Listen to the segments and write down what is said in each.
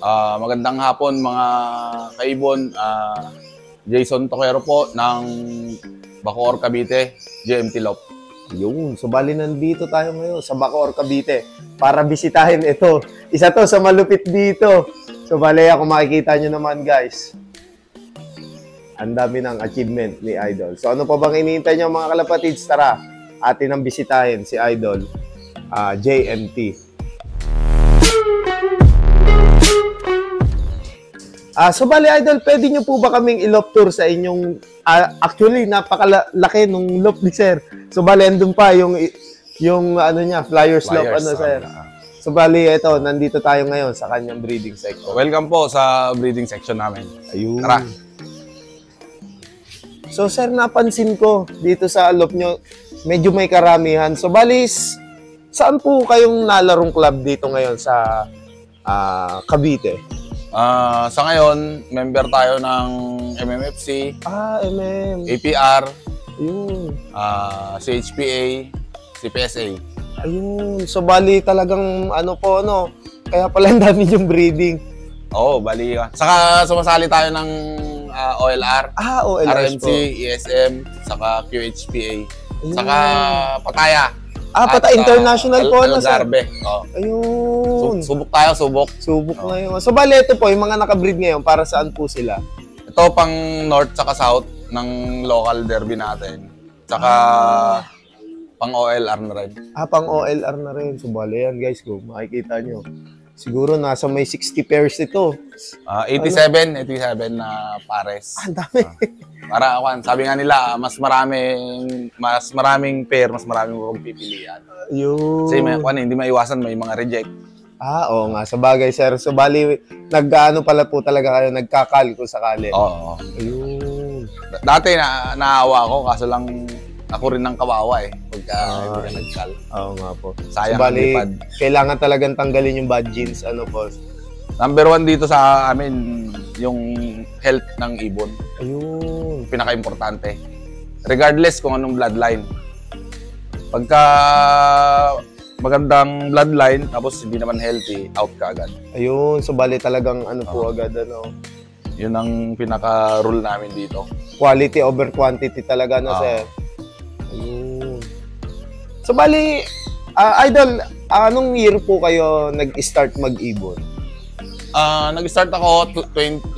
Magandang hapon mga kaibon. Jason Toquero po ng Bacoor, Cavite, GMT Lop. Yun, so bali nandito tayo ngayon sa Bacoor, Cavite para bisitahin ito. Isa to sa malupit dito. So bali kung makikita nyo naman guys, ang dami ng achievement ni Idol. So ano pa bang iniintay nyo mga kalapatids? Tara, atin ang bisitahin si Idol, JMT. So bali Idol, pwede nyo po ba kaming i-lop tour sa inyong, actually napakalaki nung lop ni Sir. So bali andun pa yung ano niya, flyers lop ano Sir. So bali ito, nandito tayo ngayon sa kanyang breeding section. Welcome po sa breeding section namin. Ayun. Tara. So Sir, napansin ko dito sa lop nyo, medyo may karamihan. So bali, saan po kayong nalarong club dito ngayon sa Cavite? Sa ngayon, member tayo ng MMFC, APR, Ayun. CHPA, CPSA. Ayun. So bali talagang kaya pala ang dami yung breeding. Oo, bali. Saka sumasali tayo ng OLR, OLR RMC, po. ESM, saka QHPA, Ayun. saka Pataya. Patay international po na Sir. Oh. Ayun. Subok tayo, subok. Subok na yun. So bali ito po, yung mga nakabreed ngayon, para saan po sila? Ito pang north saka south ng local derby natin. Saka pang OLR na rin. Pang OLR na rin. So bali yan guys, kung makikita nyo. Siguro nasa may 60 pairs ito. 87 na pares. Ang dami. Para sabi nga nila, mas maraming pair, mas maraming kong pipilian. Yun. Kasi hindi maiwasan, may mga reject. Oo nga, sa bagay Sir. So bali, pala po talaga kayo, nagkakal kung sakali. Oo. Ayun. Dati naawa ako, kaso lang ako rin ng kawawa pagka nagkal. Oo nga po. Sayang so bali, lipad. Kailangan talagang tanggalin yung bad genes, po. Number 1 dito sa amin, yung health ng ibon. Ayun. Pinaka-importante. Regardless kung anong bloodline. Pagka magandang bloodline, tapos hindi naman healthy, out ka agad. Ayun. So bali talagang po agad, Yun ang pinaka-rule namin dito. Quality over quantity talaga, Sir. Ayun. So bali, Idol, anong year po kayo nag-start mag-ibon? Nag-start ako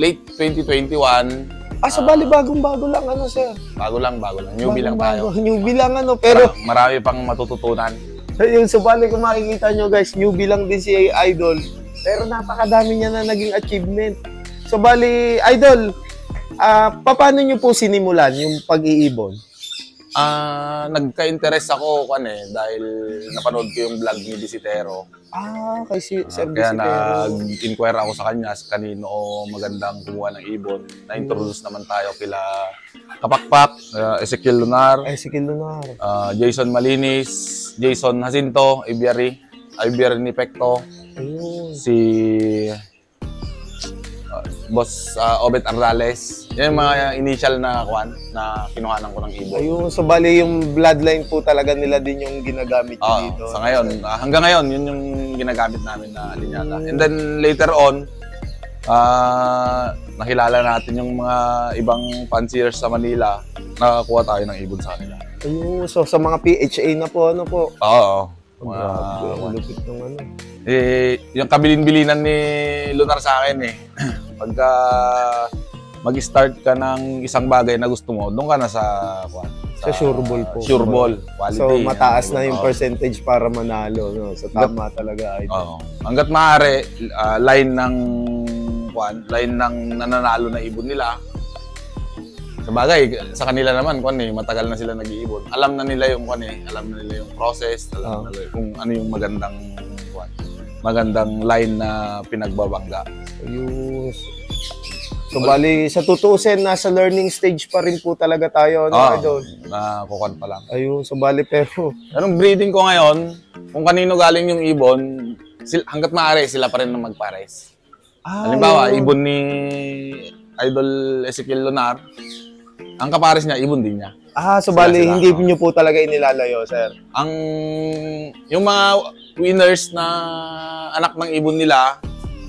late 2021. So bali bagong-bago lang, Sir? Bago lang. Newbie lang tayo. Newbie lang, pero marami pang matututunan. So bali kung makikita nyo guys, newbie lang din si Idol. Pero napakadami niya na naging achievement. So bali, Idol, paano nyo po sinimulan yung pag-iibon? Nagka-interest ako dahil napanood ko yung vlog ni Bisitero. Kay Sir Bisitero. Kaya nag-inquire ako sa kanya kanino magandang kumuha ng ibon. Na-introduce naman tayo kila Kapakpak, Ezekiel Lunar, Jason Malinis, Jason Jacinto, Ibiari ni Pecto, si Boss Obet Ardales. Yan yung mga initial na kinuhanan ko ng ibon. Ayun, so bali yung bloodline po talaga nila din yung ginagamit dito. Sa ngayon, hanggang ngayon, yun yung ginagamit namin na linyata. And then later on, nakilala natin yung mga ibang fanciers sa Manila, nakakuha tayo ng ibon sa kanila. Ayun, so sa mga PHA na po, Oo. Lupit ng yung kabilin-bilinan ni Lunar sa akin pagka mag-start ka ng isang bagay na gusto mo, doon ka na sa sure ball po. Sure ball, quality. So mataas na yung percentage para manalo, So tama talaga. Hangga't maaari, line ng nananalo na ibon nila. Sa bagay, sa kanila naman, matagal na sila nag-iibon. Alam na nila yung process, alam na nila kung ano yung magandang line na pinagbabangga. Ayun. So bali, sa tutuusin, nasa learning stage pa rin po talaga tayo, Idol? Nakukuhan pa lang. Ayun, so bali, pero anong breeding ko ngayon, kung kanino galing yung ibon, hanggat maaari, sila pa rin ang magpares. Halimbawa, ibon ni Idol Ezekiel Lunar, ang kapares niya, ibon din niya. So bali, hindi nyo po talaga inilalayo, Sir? Yung mga winners na anak ng ibon nila,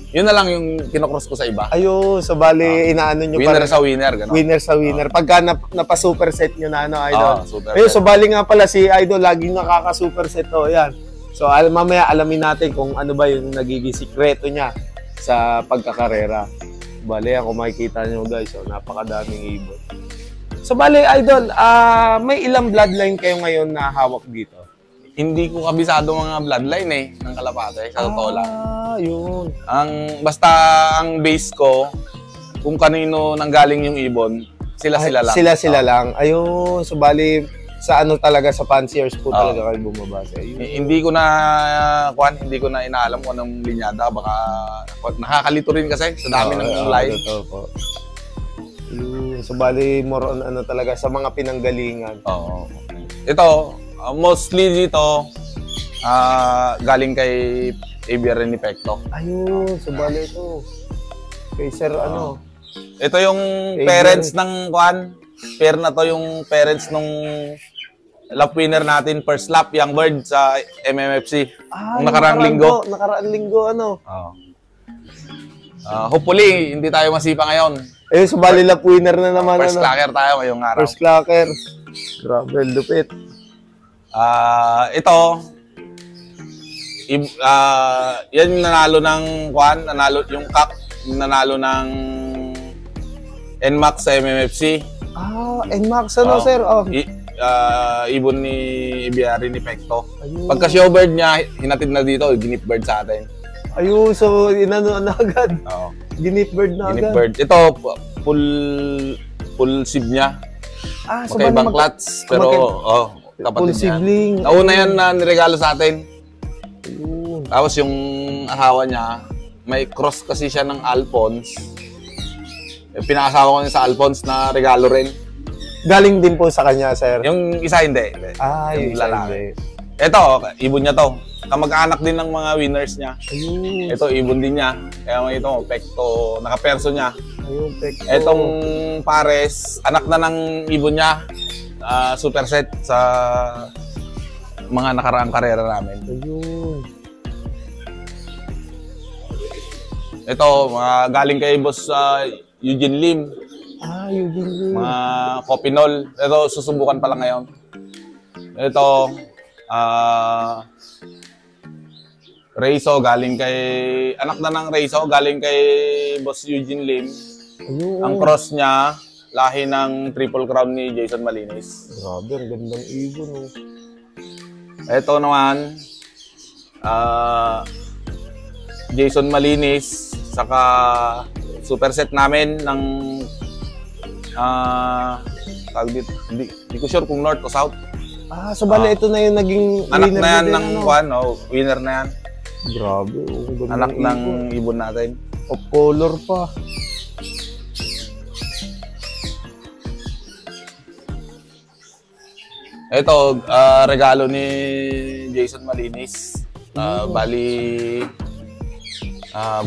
Yun na lang yung kinocross ko sa iba. Ayun, so bali, inaano nyo Winner sa winner, gano'n. Winner sa winner. Pagka napa-superset nyo na, ano, Idol. Super Ayun, so bali nga pala si Idol, laging nakaka-superset to. Yan. So, mamaya alamin natin kung ano ba yung nagiging sikreto niya sa pagkakarera. Bali, yan, kung makikita nyo guys, so, napakadaming ibon. So, bali, Idol, may ilang bloodline kayo ngayon na hawak dito? Hindi ko kabisado mga bloodline ng Kalapate, sa totoo lang. Yun. Basta ang base ko, kung kanino nanggaling yung ibon, sila-sila lang. Sila-sila lang. Ayun, so bali, sa ano talaga, sa fanciers po talaga kayo bumabase. Hindi ko na inaalam kung anong linyada. Baka nakakalito rin kasi sa dami ng live. So bali, more on ano talaga, sa mga pinanggalingan. Oo. Ito, mostly dito, galing kay ABR ni Pecto. Ayun, so bali ito. Kay Sir ano? Ito yung parents ng pair na to yung parents nung lap winner natin first lap, Young Bird sa MMFC. Nung nakaraang linggo. Nakaraang linggo, ano? Hopefully, hindi tayo masipa ngayon. Ayun, so bali lap winner na naman. First clacker tayo ngayong araw. First clacker. Grabe, lupit. Ito, yan yung nanalo ng yung CAC, nanalo ng NMAX sa MMFC. NMAX ano, sir? Ibon ni Ibiari ni Pecto. Pagka showbird niya, hinatid na dito, ginip bird sa atin. Ayun, so inano na agad. Ginip bird na ginip agad. Bird. Ito, full seed niya. So magkaibang clats, pero kapatid niya. Sibling. Nauna yan na niregalo sa atin. Ayun. Tapos yung asawa niya, may cross kasi siya ng Alphonse. Pinakasawa ko niya sa Alphonse na regalo rin. Galing din po sa kanya, sir? Yung isa hindi. Yung lalaki. Ito, ibon niya to. Kamag-anak din ng mga winners niya. Ayun. Ito, ibon din niya. Kaya mga ito, Pecto, nakaperso niya. Ayun, Pecto. Itong pares, anak na ng ibon niya. Superset sa mga nakaraang karera namin. Ayun. Ito, galing kay Boss Eugene Lim. Eugene Lim. Mga Copinol. Ito, susubukan pa lang ngayon. Ito, Reiso, galing kay... Anak na ng Reiso, galing kay Boss Eugene Lim. Ayun. Ang cross niya, lahi ng Triple Crown ni Jason Malinis. Grabe, ang gandang ibon, oh. Ito naman, Jason Malinis, saka superset namin ng tawag dito, hindi ko sure kung north o south. So bale ito na yung naging anak winner na yan din, ng winner na yan. Grabe, oh, anak ng ibon natin. Of color pa. Ito, regalo ni Jason Malinis. Bali,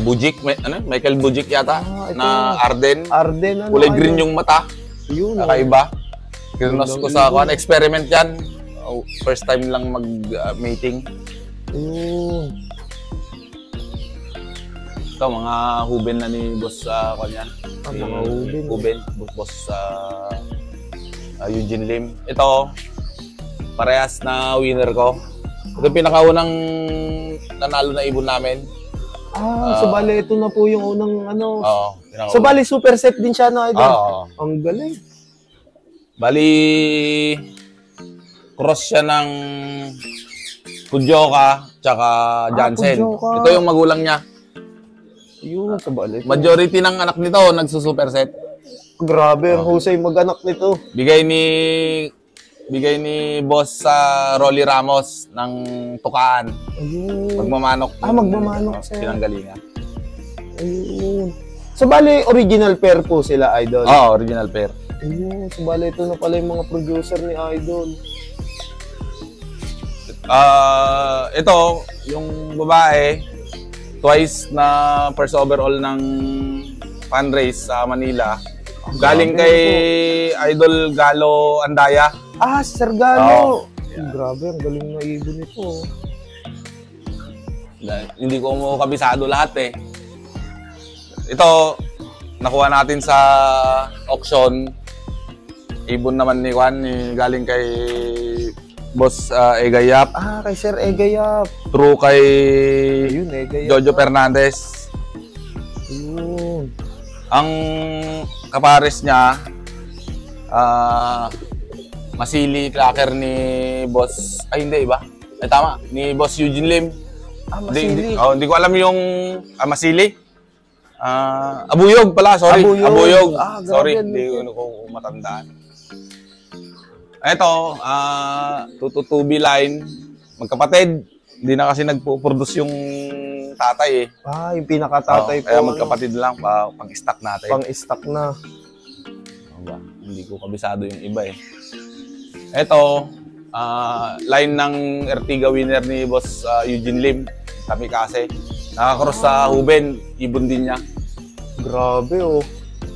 Bujic, Michael Bujic yata, na Arden. Arden, ano? Kulay green yung mata. Yun, kakaiba. Kinanos ko sa experiment yan. First time lang mag-mating. Ayun. Ito, mga huben na ni Boss Kanyan. Mga huben. Boss Eugene Lim. Ito, parehas na winner ko. Ito pinakaunang nanalo na ibon namin. So bali ito na po yung unang ano. So bali superset din siya, no, Idol? Ang galing. Bali cross siya ng Kudyoka tsaka Jansen. Ito yung magulang niya. Yun, sa bali. Majority ng anak nito nagsusuperset. Grabe, ang husay mag-anak nito. Bigay ni Boss sa Rolly Ramos ng Tukaan. Ayun. Magmamanok. Magmamanok siya. Pinanggalingan. Ayun. So bali, original pair po sila, Idol? Original pair. Ayun. So bali, ito na pala yung mga producer ni Idol. Ito, yung babae, twice na first overall ng fan race sa Manila. Galing kay Idol Galo Andaya. Sir Galo. Grabe, ang galing na ibon ito. Hindi ko mo kabisado lahat eh. ito, nakuha natin sa auction. Ibon naman ni Juan, galing kay Boss Egayap. Kay Sir Egayap. True kay Ayun, Egayap. Jojo Fernandez. Ayun. Ang kapares niya, Masili Clacker ni Boss, ay hindi, iba? Ay tama, ni Boss Eugene Lim. Masili. Hindi ko alam yung Masili. Abuyog pala, sorry. Abuyog. Sorry, hindi ko matandaan. Ito, 222B line, magkapatid. Hindi na kasi nagpo-produce yung tatay eh. Yung pinakatatay po. Kaya magkapatid lang, pang-stock natin. Pang-stock na. Hindi ko kabisado yung iba eh. Ito, line ng Ertiga winner ni Boss Eugene Lim. Kami kasi. Nakakross sa Huben, ibon din niya. Grabe oh.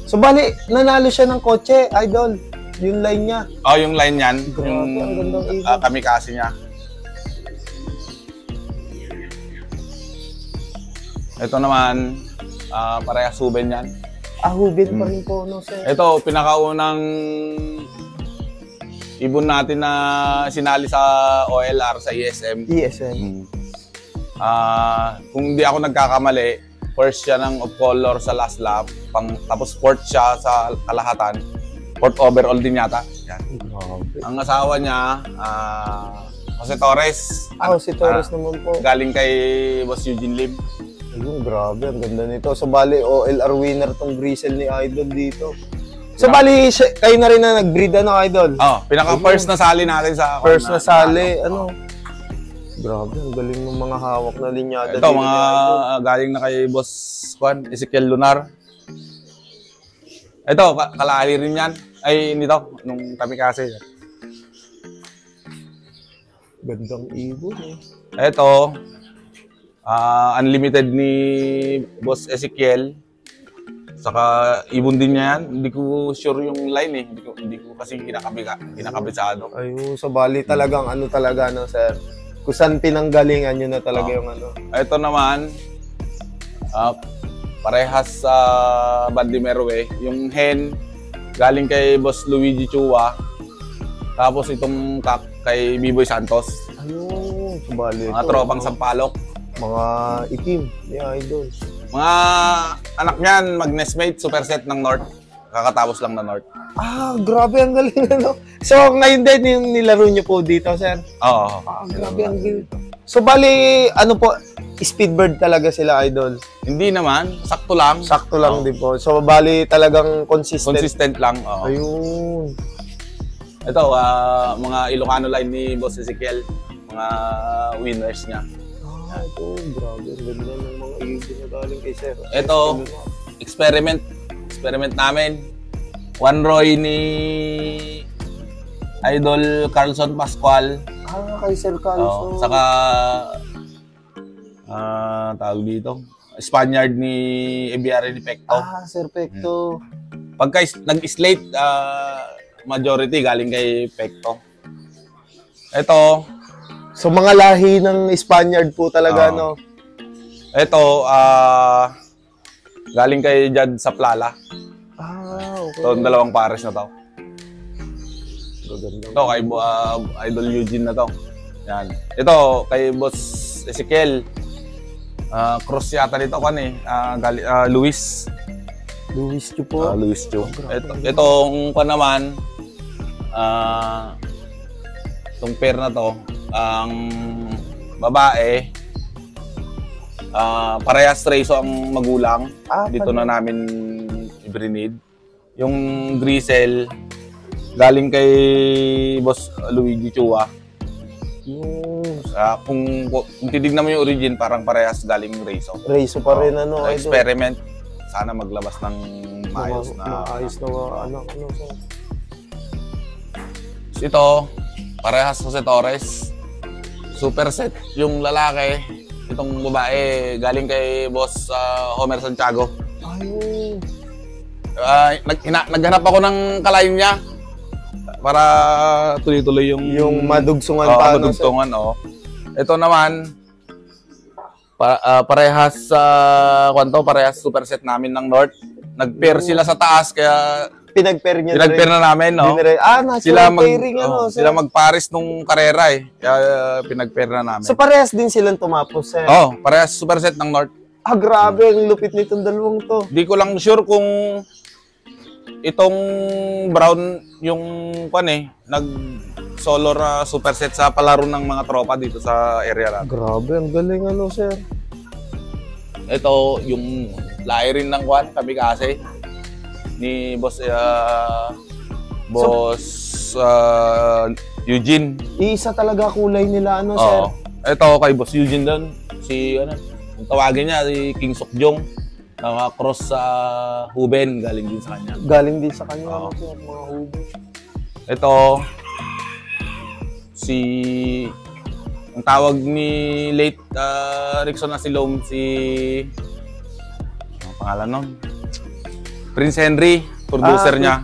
So bali, nanalo siya ng kotse, idol. Yung line niya. Yung line niyan. Grabe, yung ang gandang ibon. kami kasi niya. Ito naman, parehas Huben yan. Huben pa rin po, no, sir? Ito, pinakaunang ibon natin na sinali sa OLR, sa ESM. ESM. Kung hindi ako nagkakamali, first siya ng of color sa last lap, tapos fourth siya sa kalahatan, fourth overall din yata. Yan. Grabe. Ang asawa niya, Jose Torres. Si Torres naman po. Galing kay Boss Eugene Lim. Ayun, grabe. Ang ganda nito. So, bali, OLR winner tong Grisel ni Idol dito. So, bali, kayo na rin na nag-breed, Idol? Pinaka-first na sali natin sa... First na sali, Grabe, ang galing ng mga hawak na linyada. Ito, mga galing na kay Boss Ezekiel Lunar. Ito, kalahali rin yan. Ay, nito, nung kami kasi. Gandang ibon eh. Ito, unlimited ni Boss Ezekiel. Saka ibon din niya yan. Hindi ko sure yung line eh. Hindi ko kasi kinakabisado. Ayun, sa bali talagang talaga, no, sir? Kung saan pinanggalingan nyo na talaga yung Ito naman, parehas sa Bandimerwe. Yung hen, galing kay Boss Luigi Chua. Tapos itong kay B-Boy Santos. Ayun, sa bali. Mga tropang Sampalok. Mga itim, ni Idol. Mga anak niyan, mag-nestmate, superset ng North. Kakatapos lang na North. Grabe, ang galing So, ngayon din yung nilaro niyo po dito, sir? Oo. Grabe, ang galing. So, bali, po, speedbird talaga sila, Idol? Hindi naman, sakto lang. Sakto lang din po. So, bali, talagang consistent. Consistent lang. Ayun. Ito, mga Ilocano line ni Boss Ezekiel. Mga winners niya. Ito, grabe. Ang ganda ng mga ibon na galing kay sir. Ito, experiment namin. One Roy ni Idol Carlson Pascual. Kay Sir Carlson. Saka tawag dito, Spaniard ni Ebiari ni Pecto. Sir Pecto. Pagka nag-slate, majority galing kay Pecto. Ito. So mga lahi ng Spaniard po talaga, no? Ito, galing kay Jad Saplala. Okay. Ito, dalawang pares na to. Gaganda. Ito, kay Idol Eugene na to. Yan. Ito, kay Boss Ezekiel. Cross yata dito kan eh. Luis. Luis Chu po. Luis Chu. Itong pa naman, itong pair na to, ang babae, parehas Reso ang magulang. Dito na namin i-breed. Yung Grisel, galing kay Boss Luigi Chua. Kung titignan mo yung origin, parang parehas galing Reso. Reso pa rin, experiment. Sana maglabas ng maayos na anak. Ito, parehas Jose Torres. Super set yung lalaki. Itong babae, galing kay Boss Homer Santiago. Ayun. Naghanap ako ng kalayin niya para tuloy-tuloy yung madugsungan pa. Madugsungan, Ito naman, Parehas sa parehas superset namin ng North. Nag-pair sila sa taas kaya Pinag-pair niya pinag-pair na namin, no? Natural pairing, sila mag-pares nung karera eh. Kaya pinag-pair na namin. So parehas din silang tumapos, sir? Parehas superset ng North. Grabe, ang lupit nitong dalawang to. Di ko lang sure kung itong Brown yung nag-solo superset sa palaro ng mga tropa dito sa area natin. Grabe, ang galing sir. Ito yung lahi rin ng kami kasi ni Boss Eugene. Iisa talaga kulay nila sir. Ito kay Boss Eugene doon, si yung tawagin niya si King Sukjong. Cross sa Huben, galing din sa kanya. Galing din sa kanya sir, mga Huben. Ito ang tawag ni late Rickson Asilom ang pangalan nun? Prince Henry, producer niya.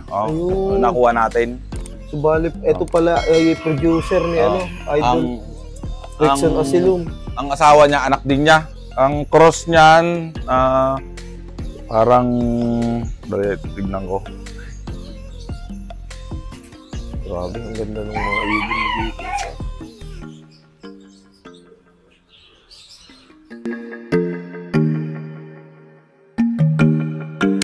Nakuha natin. Subalit, ito pala ay producer ni Idol Rickson Asilom. Ang asawa niya, anak din niya. Ang cross niyan, parang, tignan ko. Grabe, ang ganda ng mga ibon dito.